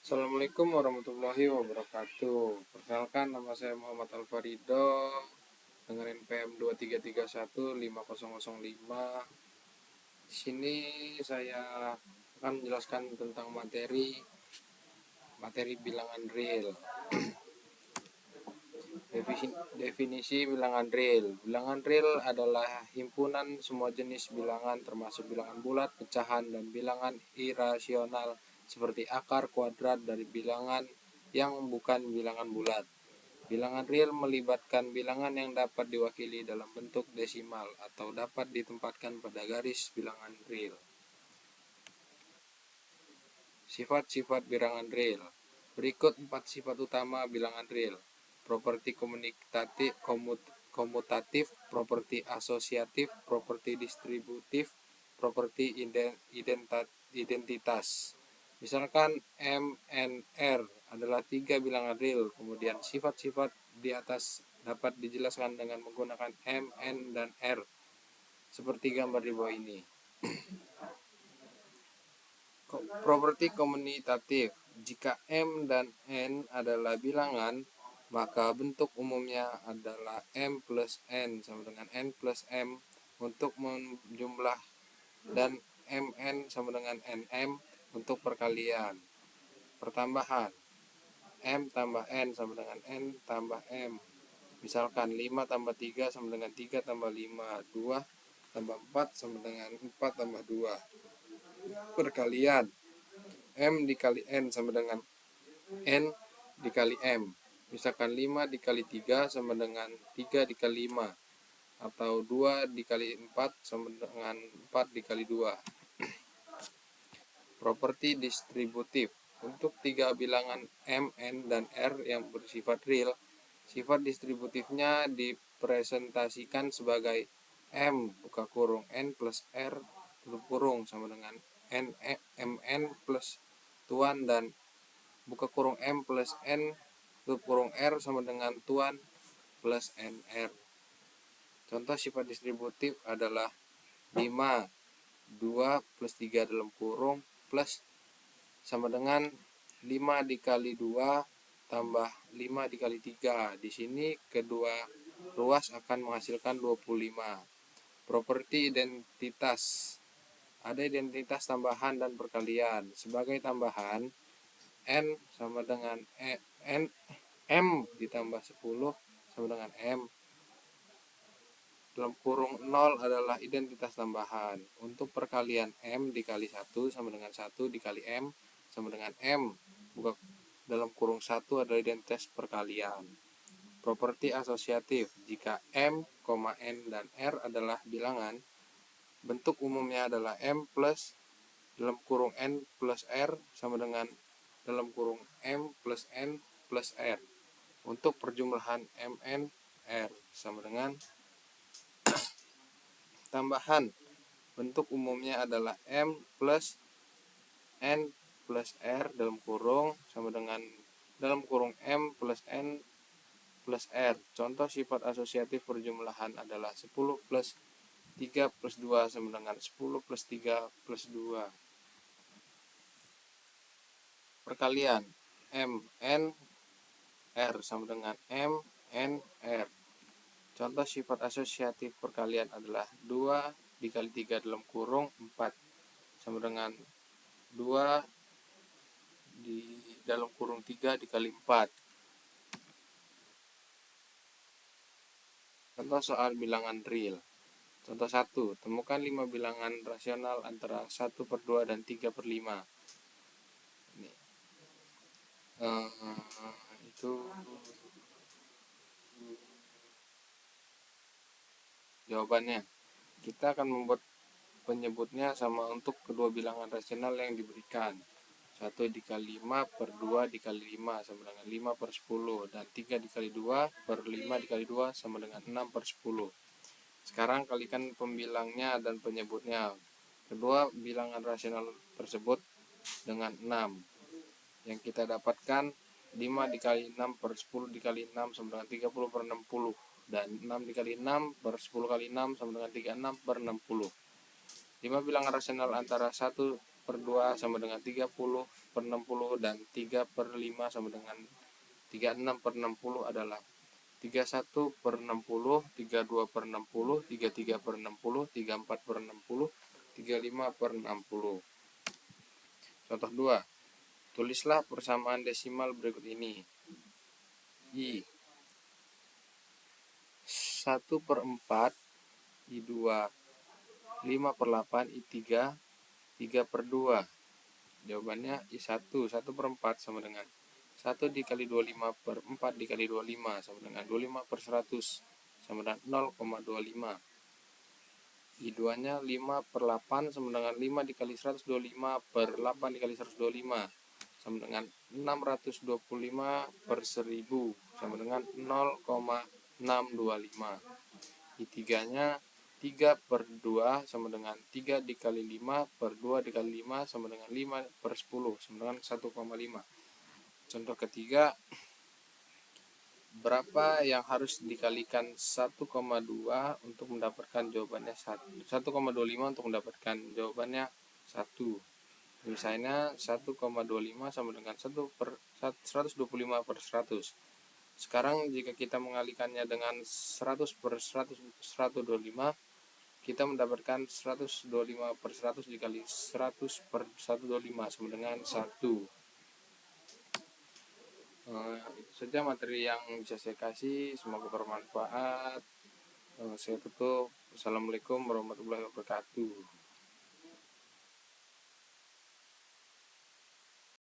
Assalamualaikum warahmatullahi wabarakatuh. Perkenalkan, nama saya Muhammad Alfarido dengan NPM 23315005. Di sini saya akan menjelaskan tentang materi bilangan real. Definisi bilangan real. Bilangan real adalah himpunan semua jenis bilangan termasuk bilangan bulat, pecahan, dan bilangan irasional seperti akar, kuadrat dari bilangan yang bukan bilangan bulat. Bilangan real melibatkan bilangan yang dapat diwakili dalam bentuk desimal atau dapat ditempatkan pada garis bilangan real. Sifat-sifat bilangan real. Berikut 4 sifat utama bilangan real. Properti komutatif, properti asosiatif, properti distributif, properti identitas. Misalkan M, N, R adalah 3 bilangan real, kemudian sifat-sifat di atas dapat dijelaskan dengan menggunakan M, N, dan R, seperti gambar di bawah ini. Properti komutatif. Jika M dan N adalah bilangan, maka bentuk umumnya adalah M plus N sama dengan N plus M untuk menjumlah, dan MN sama dengan NM untuk perkalian. Pertambahan. M tambah N sama dengan N tambah M. Misalkan 5 tambah 3 sama dengan 3 tambah 5, 2 tambah 4 sama dengan 4 tambah 2. Perkalian. M dikali N sama dengan N dikali M. Misalkan 5 dikali 3 sama dengan 3 dikali 5, atau 2 dikali 4 sama dengan 4 dikali 2. Properti distributif. Untuk 3 bilangan M, N, dan R yang bersifat real, sifat distributifnya dipresentasikan sebagai M buka kurung N plus R tutup kurung sama dengan MN plus tuan, dan buka kurung M plus N tutup kurung R sama dengan tuan plus NR. Contoh sifat distributif adalah 5, 2 plus 3 dalam kurung plus sama dengan 5 dikali 2 tambah 5 dikali 3. Di sini kedua ruas akan menghasilkan 25. Properti identitas. Ada identitas tambahan dan perkalian. Sebagai tambahan, N sama dengan M ditambah 10 sama dengan M. Dalam kurung 0 adalah identitas tambahan. Untuk perkalian M dikali 1 sama dengan 1 dikali M sama dengan M. Buka dalam kurung 1 adalah identitas perkalian. Properti asosiatif. Jika M, N, dan R adalah bilangan, bentuk umumnya adalah M plus dalam kurung N plus R sama dengan dalam kurung M plus N plus R. Untuk perjumlahan MN, R sama dengan tambahan, bentuk umumnya adalah M plus N plus R dalam kurung sama dengan dalam kurung M plus N plus R. Contoh sifat asosiatif perjumlahan adalah 10 plus 3 plus 2 sama dengan 10 plus 3 plus 2. Perkalian. M, N, R sama dengan M, N, R. Contoh sifat asosiatif perkalian adalah 2 dikali 3 dalam kurung 4 sama dengan 2 di dalam kurung 3 dikali 4. Contoh soal bilangan real. Contoh 1. Temukan 5 bilangan rasional antara 1/2 dan 3/5. Ini. Itu jawabannya. Kita akan membuat penyebutnya sama untuk kedua bilangan rasional yang diberikan. 1 dikali 5 per 2 dikali 5 sama dengan 5 per 10, dan 3 dikali 2 per 5 dikali 2 sama dengan 6 per 10. Sekarang kalikan pembilangnya dan penyebutnya. Kedua bilangan rasional tersebut dengan 6. Yang kita dapatkan 5 dikali 6 per 10 dikali 6 sama dengan 30 per 60. Dan 6 dikali 6 per 10 kali 6 sama dengan 36 per 60. 5 bilangan rasional antara 1 per 2 sama dengan 30 per 60, dan 3 per 5 sama dengan 36 per 60 adalah 31 per 60, 32 per 60, 33 per 60, 34 per 60, 35 per 60. Contoh 2. Tulislah persamaan desimal berikut ini. I 1 per 4, I2, 5 per 8, I3, 3 per 2. Jawabannya I1, 1 per 4 sama dengan 1 dikali 25 per 4 dikali 25 sama dengan 25 per 100 sama dengan 0,25. I2 nya 5 per 8 sama dengan 5 dikali 125 per 8 dikali 125 sama dengan 625 per 1000 sama dengan 0,625. I3 nya 3 per 2 sama dengan 3 dikali 5 per 2 dikali 5 sama dengan 5 per 10 sama dengan 1,5. Contoh ketiga, berapa yang harus dikalikan 1,2 untuk mendapatkan jawabannya 1,25 untuk mendapatkan jawabannya 1. Misalnya 1,25 sama dengan 125 per 100. Sekarang jika kita mengalikannya dengan 100 per 125, kita mendapatkan 125 per 100 dikali 100 per 125 sama dengan 1. Itu saja materi yang bisa saya kasih, semoga bermanfaat. Saya tutup. Assalamualaikum warahmatullahi wabarakatuh.